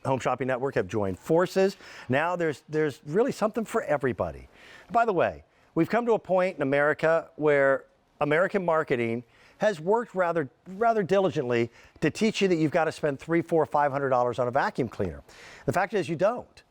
Home Shopping Network have joined forces. Now there's really something for everybody. By the way, we've come to a point in America where American marketing has worked rather diligently to teach you that you've got to spend $300, $400, $500 on a vacuum cleaner. The fact is you don't.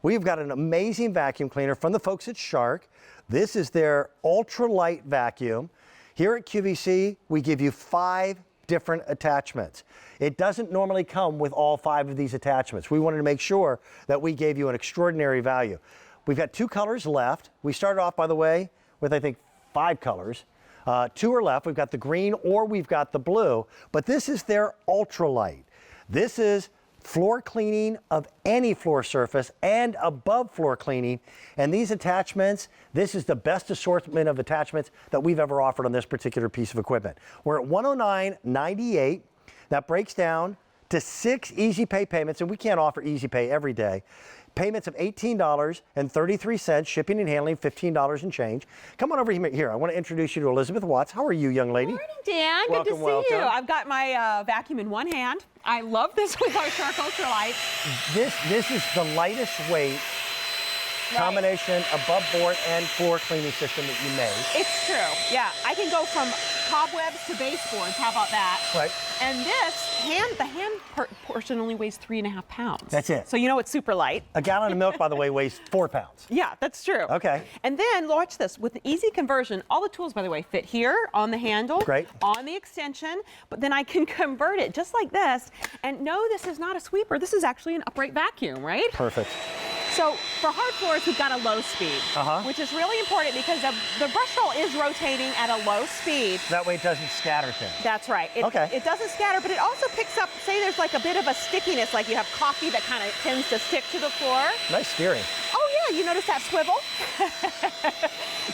We've got an amazing vacuum cleaner from the folks at Shark. This is their Ultralight vacuum. Here at QVC, we give you 5 different attachments. It doesn't normally come with all 5 of these attachments. We wanted to make sure that we gave you an extraordinary value. We've got 2 colors left. We started off, by the way, with I think 5 colors. 2 are left. We've got the green or we've got the blue, but this is their Ultralight. This is floor cleaning of any floor surface and above floor cleaning. And these attachments, this is the best assortment of attachments that we've ever offered on this particular piece of equipment. We're at $109.98. That breaks down to 6 easy pay payments, and we can't offer easy pay every day. Payments of $18.33, shipping and handling $15 and change. Come on over here. I want to introduce you to Elizabeth Watts. How are you, young lady? Good morning, Dan. Welcome, Good to see you. I've got my vacuum in one hand. I love this with our Shark Ultralight. This is the lightest weight combination above board and floor cleaning system that you made. It's true. Yeah, I can go from cobwebs to baseboards. How about that? Right. And the hand portion only weighs 3.5 pounds. That's it. So you know it's super light. A gallon of milk, by the way, weighs 4 pounds. Yeah, that's true. Okay. And then watch this. With the easy conversion, all the tools, by the way, fit here on the handle. Great. On the extension. But then I can convert it just like this. And no, this is not a sweeper. This is actually an upright vacuum, right? Perfect. So for hard floors, we've got a low speed, which is really important because the brush roll is rotating at a low speed. That way it doesn't scatter things. That's right. It doesn't scatter, but it also picks up, say there's like a bit of a stickiness, like you have coffee that kind of tends to stick to the floor. Nice steering. Oh yeah, you notice that swivel?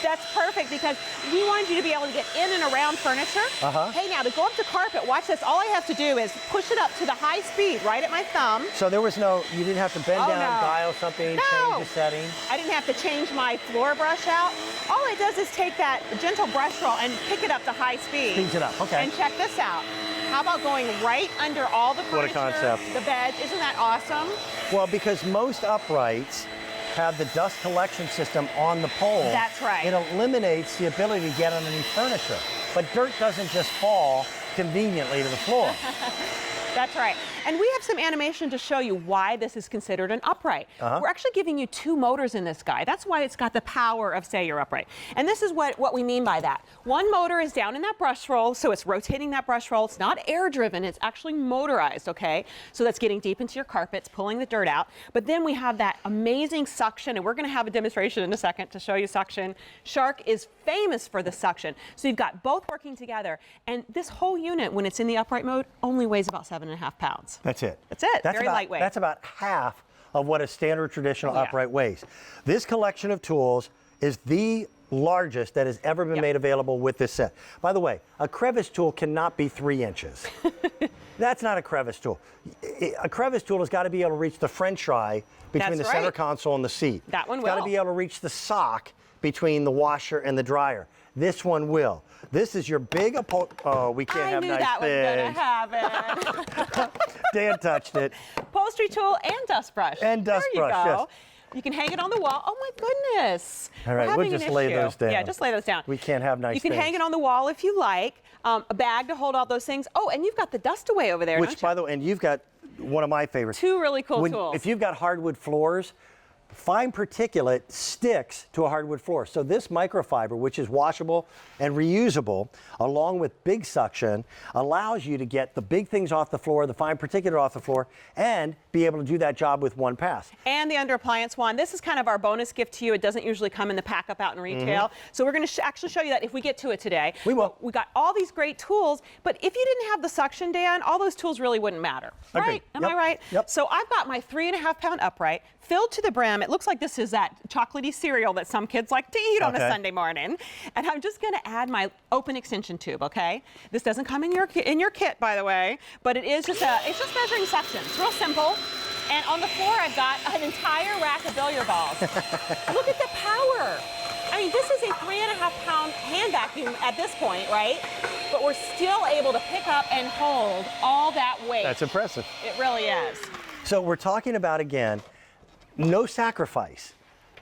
That's perfect because we wanted you to be able to get in and around furniture. Hey, now to go up to carpet, watch this. All I have to do is push it up to the high speed right at my thumb. So there was you didn't have to bend down, dial something, change the settings. I didn't have to change my floor brush out. All it does is take that gentle brush roll and pick it up to high speed. Speeds it up, okay. And check this out. How about going right under all the furniture? What a concept. The beds, isn't that awesome? Well, because most uprights have the dust collection system on the pole. That's right. It eliminates the ability to get underneath furniture. But dirt doesn't just fall conveniently to the floor. That's right. And we have some animation to show you why this is considered an upright. We're actually giving you 2 motors in this guy. That's why it's got the power of, say, your upright. And this is what we mean by that. One motor is down in that brush roll, so it's rotating that brush roll. It's not air-driven, it's actually motorized, okay? So that's getting deep into your carpets, pulling the dirt out. But then we have that amazing suction, and we're gonna have a demonstration in a second to show you suction. Shark is famous for the suction. So you've got both working together. And this whole unit, when it's in the upright mode, only weighs about 7.5 pounds. That's it. That's it. Very lightweight. That's about half of what a standard traditional upright weighs. This collection of tools is the largest that has ever been made available with this set. By the way, a crevice tool cannot be 3 inches. That's not a crevice tool. A crevice tool has got to be able to reach the French fry between the center console and the seat. That one will. It's got to be able to reach the sock between the washer and the dryer. This one will. This is your big we can't have nice things. I knew that was going to happen. Dan touched it. Upholstery tool and dust brush. And dust brush, there you go. yes. You can hang it on the wall. Oh my goodness. All right, we'll just lay those down. Yeah, just lay those down. We can't have nice things. You can hang it on the wall if you like. A bag to hold all those things. Oh, and you've got the dust away over there, Which, by the way, and you've got one of my favorites. 2 really cool tools. If you've got hardwood floors, fine particulate sticks to a hardwood floor. So this microfiber, which is washable and reusable, along with big suction, allows you to get the big things off the floor, the fine particulate off the floor, and be able to do that job with one pass. And the under appliance wand. This is kind of our bonus gift to you. It doesn't usually come in the pack up out in retail. So we're going to actually show you that if we get to it today. We will. We got all these great tools, but if you didn't have the suction, Dan, all those tools really wouldn't matter. Agreed. Right? Am I right? Yep. So I've got my 3.5 pound upright filled to the brim. It looks like this is that chocolatey cereal that some kids like to eat on a Sunday morning. And I'm just going to add my open extension tube, okay? This doesn't come in your kit, by the way, but it's just measuring suction. It's real simple. And on the floor, I've got an entire rack of billiard balls. Look at the power. I mean, this is a 3.5 pound hand vacuum at this point, right? But we're still able to pick up and hold all that weight. That's impressive. It really is. So we're talking about, again, no sacrifice.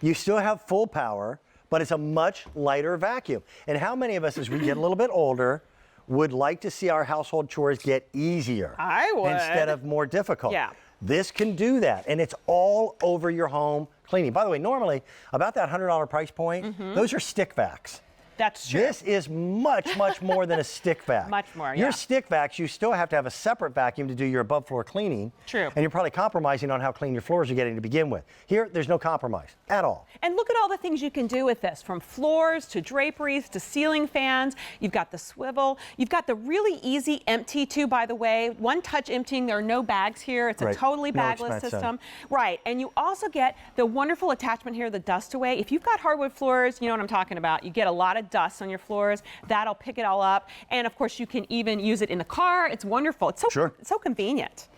You still have full power, but it's a much lighter vacuum. And how many of us, as we get a little bit older, would like to see our household chores get easier? I would. Instead of more difficult. Yeah. This can do that, and it's all over your home cleaning. By the way, normally, about that $100 price point, those are stick vacs. That's true. This is much, much more than a stick vac. Much more, yeah. Your stick vacs, you still have to have a separate vacuum to do your above floor cleaning. True. And you're probably compromising on how clean your floors are getting to begin with. Here, there's no compromise at all. And look at all the things you can do with this, from floors to draperies to ceiling fans. You've got the swivel. You've got the really easy empty too, by the way. One touch emptying. There are no bags here. It's a totally bagless system. Right. And you also get the wonderful attachment here, the dust away. If you've got hardwood floors, you know what I'm talking about. You get a lot of dust on your floors. That'll pick it all up. And of course, you can even use it in the car. It's wonderful. It's so convenient.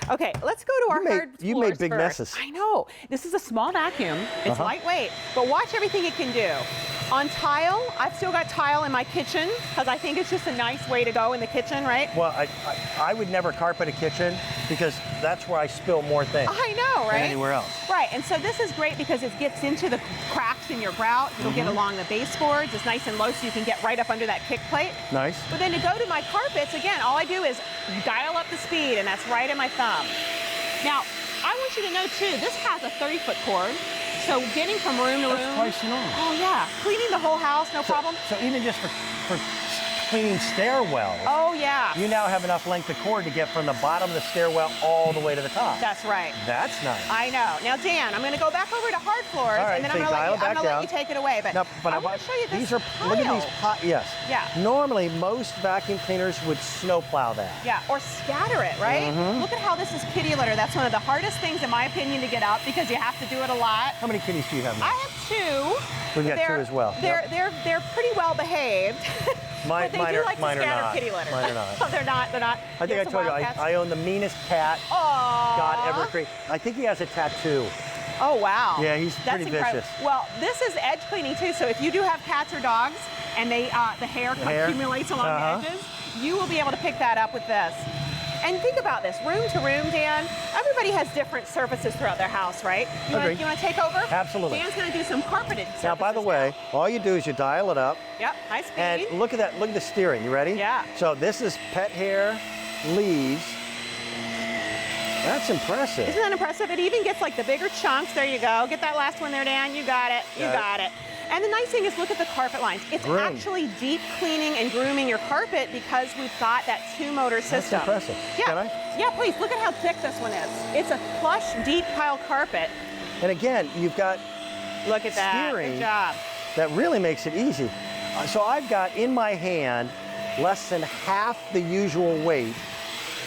Okay, let's go to our hard floors. You made big first. messes. I know. This is a small vacuum. It's lightweight, but watch everything it can do. On tile, I've still got tile in my kitchen because I think it's just a nice way to go in the kitchen, right? Well, I would never carpet a kitchen because that's where I spill more things. I know, right? Than anywhere else. Right, and so this is great because it gets into the cracks in your grout. It'll get along the baseboards. It's nice and low so you can get right up under that kick plate. Nice. But then to go to my carpets, again, all I do is dial up the speed, and that's right in my thumb. Now, I want you to know too, this has a 30-foot cord, so getting from room to room. That's twice as long. Oh yeah, cleaning the whole house, no problem. So even just for cleaning stairwells, Oh yeah. you now have enough length of cord to get from the bottom of the stairwell all the way to the top. That's right. That's nice. I know. Now, Dan, I'm going to go back over to hard floors, All right, and then so I'm you going dial it back to down. let you take it away. But, No, but I want to show you this these are tile. look at these yes. Yeah. Normally, most vacuum cleaners would snow plow that. Yeah, or scatter it, right? Look at how this is kitty litter. That's one of the hardest things, in my opinion, to get up because you have to do it a lot. How many kitties do you have now? I have two. We've got two as well. They're pretty well behaved. Mine, but they do like to mine are scatter not. kitty litter. Mine are not. Oh, they're not. They're not. I think I told you I own the meanest cat God ever created. I think he has a tattoo. Oh wow. Yeah, he's pretty incredible. vicious. Well, this is edge cleaning too. So if you do have cats or dogs, and the hair accumulates along the edges, you will be able to pick that up with this. And think about this, room to room, Dan. Everybody has different surfaces throughout their house, right? You want to take over? Absolutely. Dan's going to do some carpeted surfaces. Now, by the way, all you do is you dial it up. Yep, high speed. And look at that. Look at the steering. You ready? Yeah. So this is pet hair, leaves. That's impressive. Isn't that impressive? It even gets like the bigger chunks. There you go. Get that last one there, Dan. You got it. You got it. And the nice thing is, look at the carpet lines. It's actually deep cleaning and grooming your carpet because we've got that two-motor system. That's impressive. Yeah. Can I? Yeah, please. Look at how thick this one is. It's a plush, deep pile carpet. And again, you've got look at that. steering. Good job. That really makes it easy. So I've got in my hand less than half the usual weight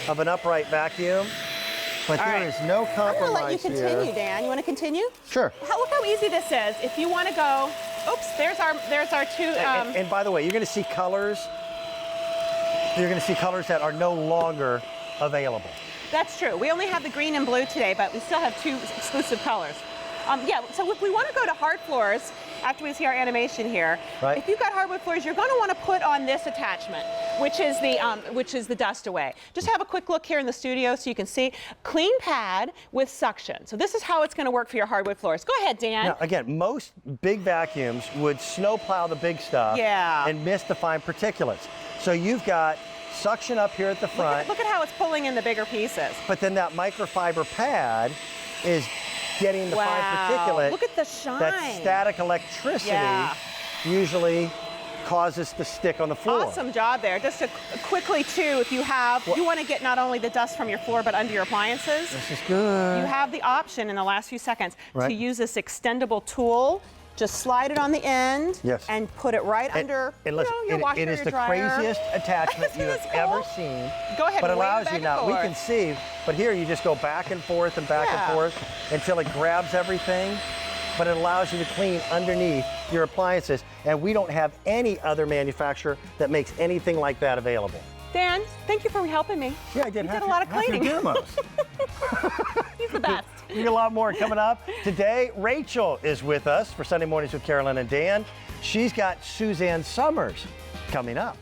of an upright vacuum. But there is no compromise here. I'm going to let you continue, Dan. You want to continue? Sure. Look how easy this is. If you want to go, oops, there's our two. And by the way, you're going to see colors. You're going to see colors that are no longer available. That's true. We only have the green and blue today, but we still have two exclusive colors. Yeah, so if we want to go to hard floors, after we see our animation here, if you've got hardwood floors, you're going to want to put on this attachment, which is the dust away. Just have a quick look here in the studio so you can see. Clean pad with suction. So this is how it's going to work for your hardwood floors. Go ahead, Dan. Now, again, most big vacuums would snow plow the big stuff and miss the fine particulates. So you've got suction up here at the front. Look at how it's pulling in the bigger pieces. But then that microfiber pad is getting the fine particulate. Look at the shine. That static electricity usually causes to stick on the floor. Awesome job there. Just to quickly too, if you have, you want to get not only the dust from your floor, but under your appliances. This is good. You have the option in the last few seconds to use this extendable tool. Just slide it on the end and put it right under your washer, it is your the dryer. Craziest attachment you have ever seen. Go ahead, but it allows back you and now. We forth. can see, but here you just go back and forth and back and forth until it grabs everything. But it allows you to clean underneath your appliances, and we don't have any other manufacturer that makes anything like that available. Dan, thank you for helping me. Yeah, I did. You did a lot of cleaning. He's the best. We got a lot more coming up. Today, Rachel is with us for Sunday Mornings with Carolyn and Dan. She's got Suzanne Summers coming up.